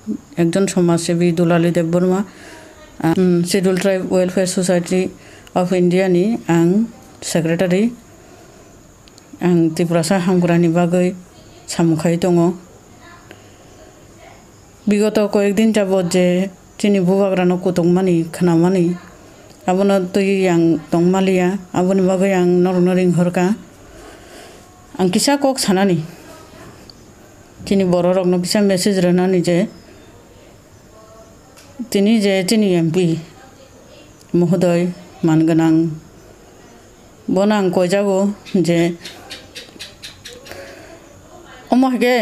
एकजन समाजसेवी Dulali Debbarma schedule tribe welfare society of India नि आं सेक्रेटारि आं त्रिपुरासा हामग्रानि बागै सामुखाय दङ। विगत कয়েকদিন যাবত যে তিনি बुवाग्रानो कुतुंमानि खोनामानि आबोनो तै आं दंमालिया आबोनि बागै आं नरनरिं हरका आं किसा कक सानानि तिनी बर रगनो किसा मेसेज रनानि जे तिनी एमपी महोदय मानगोनां बना आं कयजागो जे अमहगे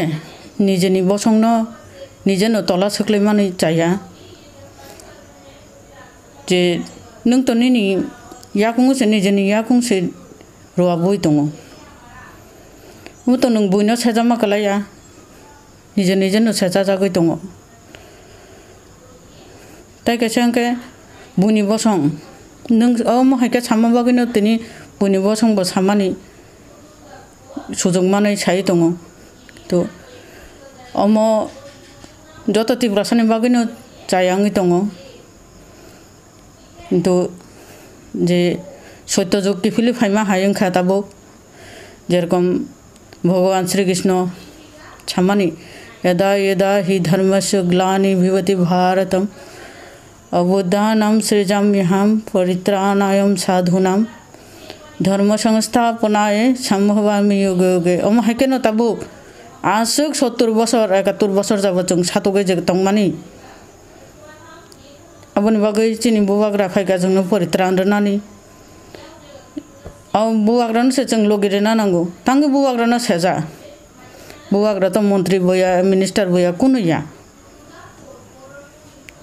निजेनि बसंनो निजेनो तला सोख्लैमानि जाया जे नों तो निनि याकुंसे निजेनि याकुंसे रोआ बय दङ मुतो नों बयनो सेजामा कलाया निजेनो सेजा जागै दङ ताइ कैसे आंके बुनि बसं नों अमहगे सामा बागैनो तिनि बुनि बसंबो सामानि सुजुग मानै साइ दङ तो अम जत त्रिपुरासानि बागैनो जायांगै दङ किन्तु जे सत्य जुग किफिलि फाइमा हायंखा दाबो जेरकम भगवान श्री कृष्ण सामानि यदा यदा हि धर्मस्य ग्लानि भवति भारतम अबुद्धानां सृजाम्यहं परित्राणाय साधूनां धर्म संस्थापनाय सम्भवामि युगे युगे अमहकेनो ताबो आसुक 70 बছर 71 बছर जाबो जों सातगै जे तंमानि आबोनि बागै चिनि बुवाग्रा फायगा जोंनो परित्राण रनानि बुवाग्रानो से जों लगिरेना नांगौ तांगे बुवाग्रानो सेजा बुवाग्रा तो मंत्री बया मिनिस्टार बया कुनुया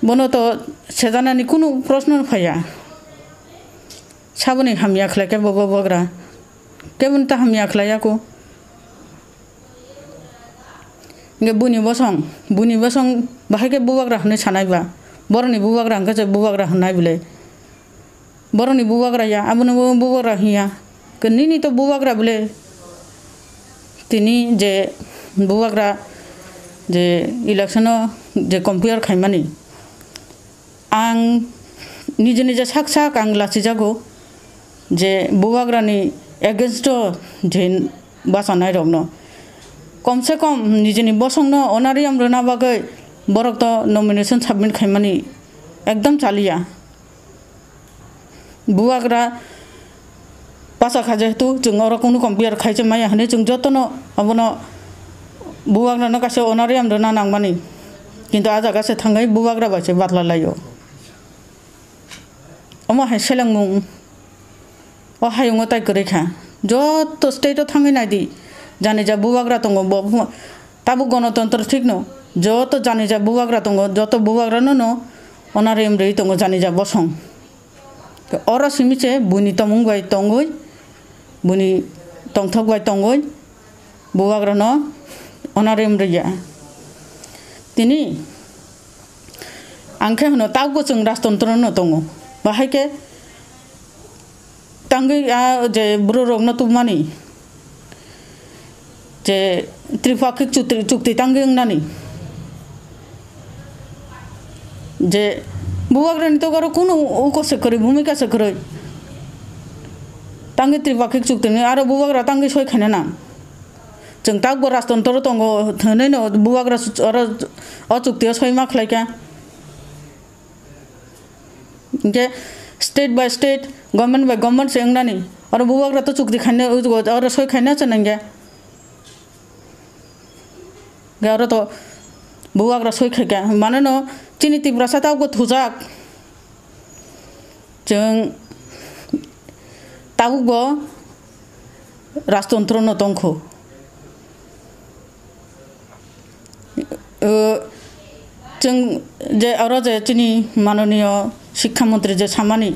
बनो तो सेजानानि कुनु प्रश्न फैया साबनि हामिया खलायके बुवाग्रा केबन ता हामिया खलायाको नगे बुनि बसं बाहायके बुवाग्रा होनो सानायबा बरनि बुवाग्रा हंगो जे बुवाग्रा होनाय बिले बरनि बुवाग्रा या आबनो बुवाग्रा हिया कनिनि तो बुवाग्रा बिले तिनी जे बुवाग्रा जे इलेक्शन जे कंपेयर खायमानि आं निजे साक साक आं लासि जागो जे बुवाग्रानि एगेन्स्ट जे बासानाय रगनो कम से कम निजेनि बसंनो अनारियाम रना बागै बरक तो नमिनेशन सबमिट खायमानि एकदम चालिया बुवाग्रा पासा खाजेतु जों और कोनो कंपेयर खायजे माया हने जों जतनो अबनो बुवाग्रानो गासे अनारियाम रना नांमानि किन्तु आजा गासे थांगै बुवाग्रा बासे बातला लायो अमा हाय सेलेंमुं अ हायुङो ताइ करेखा जत स्टेट थांगै नायदि जाने जा बुवाग्रा दङ ताबो गणतंत्र ठीक न जत जाने जा बुवाग्रा दङ जत बुवाग्रा न अनारियाम रै दङ जाने जा बसं और सिमिचे बुनि तमुं बाय तंगै बुनि तंथक बाय तंगै बुवाग्रा न अनारियाम रैया तिनि आंखे हनो ताबो जों राजतंत्र न दङ बाहायके तांगै जे ब्रो रगनो तुमानि जे त्रिपाक्षिक चुक्ति तांगे नानी जे बुवाग्रानि तो गारो कोनो उकसे करे भूमिका से करे तांगे त्रिपाक्षिक चुक्ति ने आरो बुवाग्रा तांगे सय खायना ना जों तागबो राजतंत्र दङ थनै न बुवाग्रा आरो अचुक्ति सय मा खलायका जे state by state government by government से नानी आरो बुवाग्रा तो चुक्ति खायना आरो सय खायना चनंगे गारो तो बुवाग्रा सय खायगा मानोना चिनि त्रिपुरासा तावगो थुजाक जों तावगो राजतंत्र न दंखो जों जे आरो जे चिनि माननीय शिक्षा मंत्री जे सामानि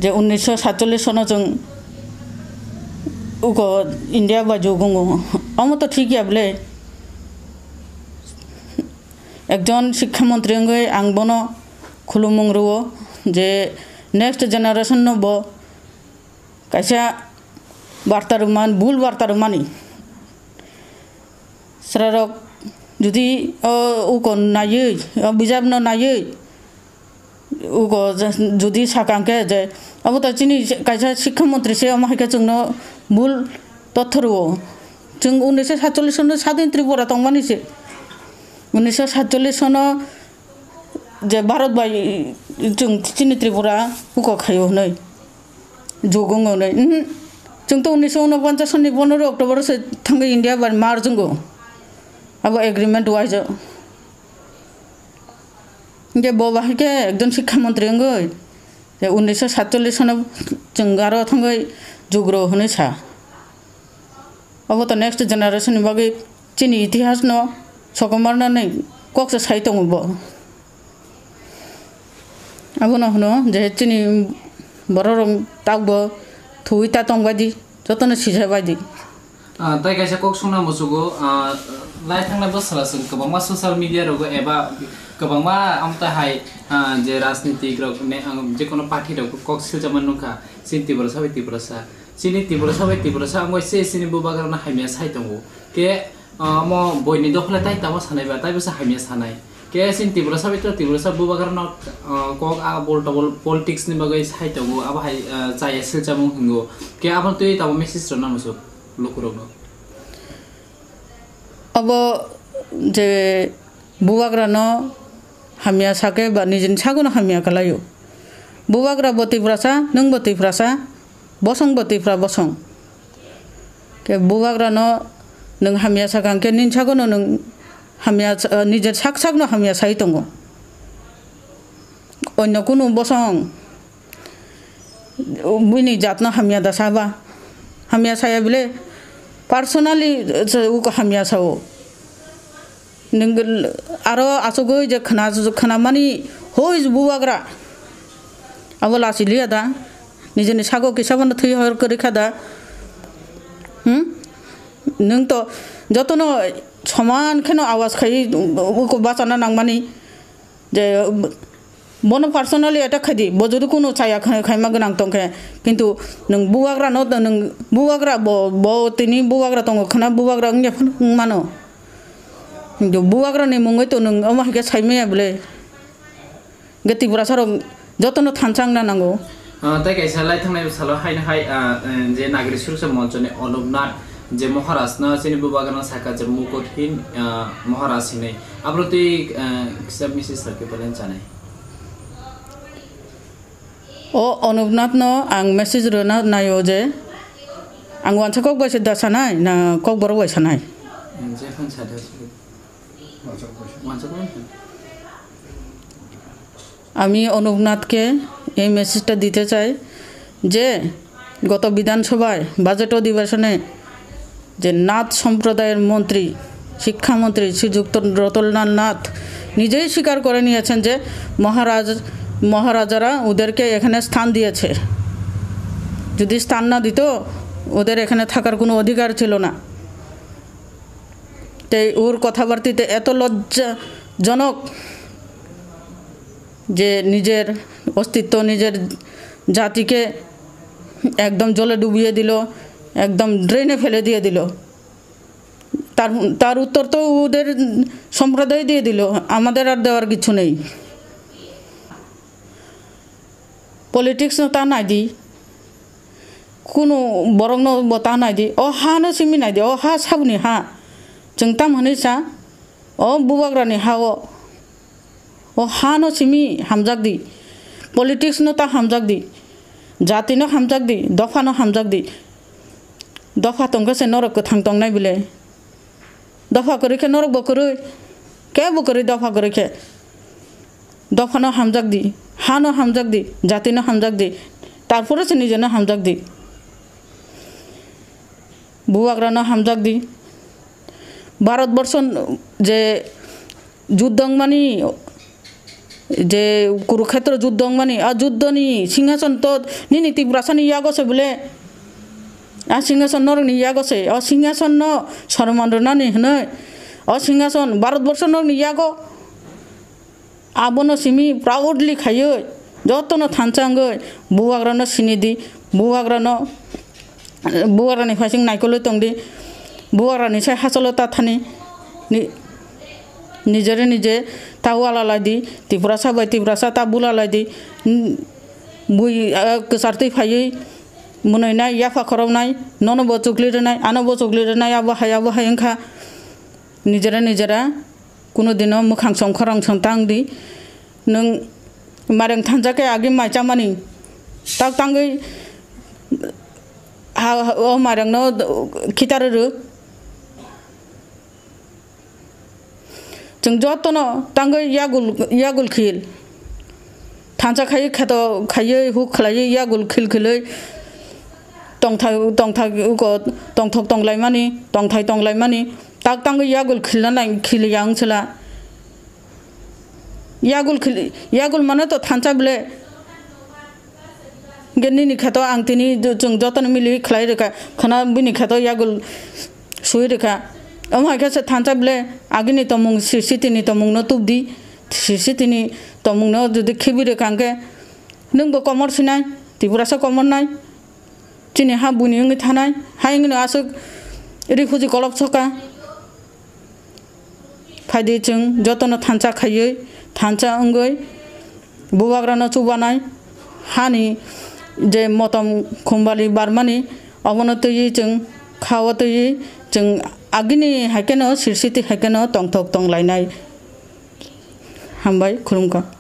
जे 1947 सन जों उको इंडिया बाजु गंगो अम तो ठीक या बले एकजन शिक्षा मंत्री अंगै आं बनो खुलुमुं रुओ जे नेक्स्ट जेनारेशन नो बो कैसा वार्ता रुमान बुल वार्ता रुमानी सरक जुदि उको नायै बिजाबनो नायै उको जुदि साकांके जे अब त चिनी कायसा शिक्षा मंत्री से अमाहायके जोंनो भुल तथ्यरो जों 1947 सनो स्वाधीन त्रिपुरा तंबानिसे 1947 सनो जे भारत बाय जों चिनी त्रिपुरा उको खायो नै जोगंगो नै जों तो 1949 सननि 15 अक्टोबर से थांगे इंडिया बार मार जोंगो अब एग्रीमेंट वाइज जे बबाहायके एकदम शिक्षा मंत्री अंगै जे 1947 सनो जों आरो थांगे जुग्रो होनो सा अब तो नेक्स्ट जनरेशन बागै चिनी इतिहास न सकमारनानै कक्से साइट दङबो अब न होनो जे चिनी बररं तावबो थुइता तंबादि जतन सिजा बायदि ताइ कायसा कक संना मसुगो लाइ थांना बसलासो गोबांमा ससियेल मिडिया रगो एबा गोबांमा आमताहाय जे राजनीतिक रग ने जे कोनो पार्टी रग कक सिलजामान नुखा सिनति बरसा बायति बरसा चिनी तिब्रसा बायति बरसा आंगो एसे सिनि बुबागारना हायमिया साइतंगो के म बयनि दखले ताइ तामा सानायबा ताइ बसा हायमिया सानाय के सिन तिब्रसा बायति तिब्रसा बुबागारना कक आ बोलटबल पॉलिटिक्स नि बगै साइतंगो अब हाय जाय सिलजामु हंगो के आबन तुइ ताबो मेसेज रना मसु लोकरनो अब जे बुबाग्रानो हामिया साके बा निजिन सागुनो हामिया कलायो बुबाग्रा बतिफ्रासा नों बतिफ्रासा बसं बतिफ्रा बसं के बुबाग्रानो नों हामिया सागांके निन सागुनो नों हामिया निजे साक सागनो हामिया साइ दंगो अन्य कुनु बसं बुइनि जातनो हामिया दासाबा हामिया साया बिले पर्सनली उको हामिया साओ नों आरो आसगै जे खोनामानि होय बुबाग्रा अब लासिलिया दा निजेनि सागो किसाबानो थै हर करिखा दा नों तो जतनो समान खेनो आवाज खाइ उको बाचाना नांमानि जे बनो पर्सनली अटैक खादि बजुदि कुनु चाया खाइमा गोनां तंखे किन्तु नों बुबाग्रा न नों बुबाग्रा ब तिनि बुबाग्रा तंगो खना बुबाग्रा ने मानो किन्तु बुबाग्रा नि मुङै तो नों अमाहायके साइमेया बले गतिपुरा सारो जतनो थानसांना नांगौ ताइ कायसा लाइ थांनाय सालो हायनो हाय जे नागरिक सुरक्षा मंचनि अनुपनाथ जे महाराज न सिनि बुबागारना साका जे मुकुटहीन महाराज सिनै आब्रति सब मिसेस सरके बलेन जानाय ओ अनुपनाथ न आं मेसेज रना नायो जे आं वानसा कक बायसे दासानाय ना कक बर बायसानाय जे फन सादा আমি অনুপনাথকে এই মেসেজটা দিতে চাই যে গত বিধানসভায় বাজেট অধিবেশনে যে নাথ সম্প্রদায়ের মন্ত্রী শিক্ষামন্ত্রী শ্রীযুক্ত রতনলাল নাথ নিজেই স্বীকার করে নিয়েছেন যে মহারাজারা ওদেরকে এখানে স্থান দিয়েছে যদি স্থান না দিত ওদের এখানে থাকার কোনো অধিকার ছিল না তাই ওর কথাবার্তাতে এত লজ্জাজনক যে নিজের অস্তিত্ব নিজের জাতিকে একদম জলে ডুবিয়ে দিল একদম ড্রেনে ফেলে দিয়ে দিল তার উত্তর তো ওদের সম্প্রদায় দিয়ে দিল আমাদের আর দেওয়ার কিছু নেই পলিটিক্স তা নাই দি কোনো বরং তা নাই দি ও হা ন সিমি নাই দি ও হা সাবনি হা जों ताम होनैसा ओ बुबाग्रानि हा ओ हा न सिमि हामजाक दी पॉलिटिक्स न ता हामजाक दी जाति न हामजाक दी दफा न हामजाक दी दफा तंगसे नरक को थांग तंग नाय बिले दफा करिखे नरक बकरै के बकरै दफा करिखे दफा न हामजाक दी हा न हामजाक दी जाति न हामजाक दी तारपरे से निजे न हामजाक दी बुबाग्रा न हामजाक दी भारतवर्ष जे युद्धमानी जे कुरुक्षेत्र युद्धमानी आ युद्धनि सिंहासन तो निनि तिब्रासानि यागसे बोले आ सिंहासन नरनि यागसे आ सिंहासन न सरमानरनानि हनै आ सिंहासन भारतवर्ष नरनि यागो आबनो सिमि प्राउडलि खायो जतनो थानचांगै बुवाग्रानो सिनिदि बुवाग्रानि फासिं नायखलै तंदि बुवाग्रानि साय हासलता थानि निजेरे निजे ताऊ आला दी तिफ्रासा बाय तिफ्रासा ता बुला दी बुई कसारती फाई मुनैनाय याफा खरावनाय ननो बचुकलिरनाय आनो बचुकलिरनाय आबो हाय ओंखा निजेरा निजेरा कुनो दिनो मोखां संखरां संतां दी नों मारें थांजाके आगे माइचामानी ताक तांगै हा ओ मारें नो खितारो जों जतनो तांगै यागुल खिल थांजा खायो खेतो खायो हुक खलायो यागुल खिल खिलै tong thok tong lai mani tong thai tong lai mani tak tang yagul khilna nai khiliyang chela yagul mana to thancha bele genni ni khato angtini jung joton mili khlai reka khana bini khato yagul sui reka amai kha se thancha bele agini tomung sisitini tomung no tubdi sisitini tomung no jodi khibi reka ke nungbo komor sinai tiburasa komor nai Cini ha buni ngi thanai ha ngi asuk rifuji kolok choka phaidi chung jotono thancha khayoi thancha ongoi buwagrano chubanai hani je motom khumbali barmani obonotoi chung khawatoi chung agini hakeno sirsiti hakeno tongthok tonglainai hambai khurumka